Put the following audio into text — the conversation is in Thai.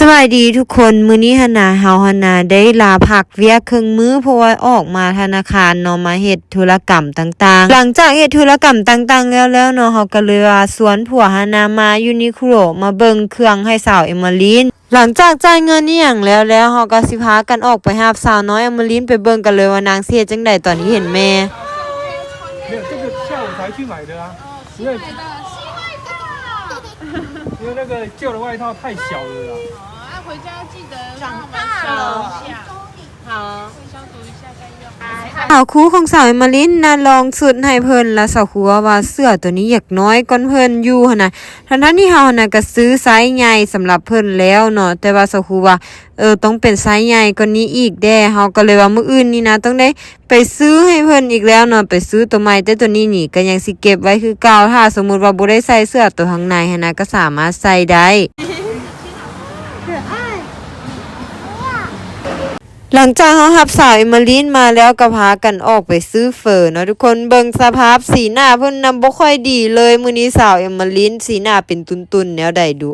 บายดีทุกคนมื้อนี้หนาเฮาได้ลาพักเวียกครึ่งมื้อเพราะว่าออกมาธนาคารเนาะมาเฮ็ดธุรกรรมต่างๆหลังจากเฮ็ดธุรกรรมต่างๆแล้วเนาะเฮาก็เลยว่าสวนผัวมายูนิโคลมาเบิ่งเครื่องให้สาวเอมมาลินหลังจากจ่ายเงินนี่หยังแล้วเฮาก็สิพากันออกไปหาสาวน้อยเอมมาลินไปเบิ่งกันเลยว่านางสิเฮ็ดจังได๋ตอนนี้เห็นแม่没有，这个下午才去买的啊，因为那个旧的外套太小了啦。回家记得长大了，好。消毒一下再用。สาวครูของสาวเอมมาลินนะลองสุดให้เพิ่นแล้วสาวครูว่าเสื้อตัวนี้อยากน้อยก่อนเพิ่นอยู่หั่นน่ะทั้งที่เฮาน่ะก็ซื้อไซส์ใหญ่สำหรับเพิ่นแล้วเนาะแต่ว่าสาวครูว่าต้องเป็นไซส์ใหญ่กว่านี้อีกแด้เฮาก็เลยว่ามื้ออื่นนี่นะต้องได้ไปซื้อให้เพิ่นอีกแล้วเนาะไปซื้อตัวใหม่แต่ตัวนี้นี่ก็ยังสิเก็บไว้คือเก่าถ้าสมมุติว่าบ่ได้ใส่เสื้อตัวข้างในหั่นน่ะก็สามารถใส่ได้หลังจากเขารับสาวเอมมาลินมาแล้วก็พากันออกไปซื้อเฟอเนาะทุกคนเบิ่งสภาพสีหน้าเพิ่นนำบ่ค่อยดีเลยมื้อนี้สาวเอมมาลินสีหน้าเป็นตุนๆแนวใดดุ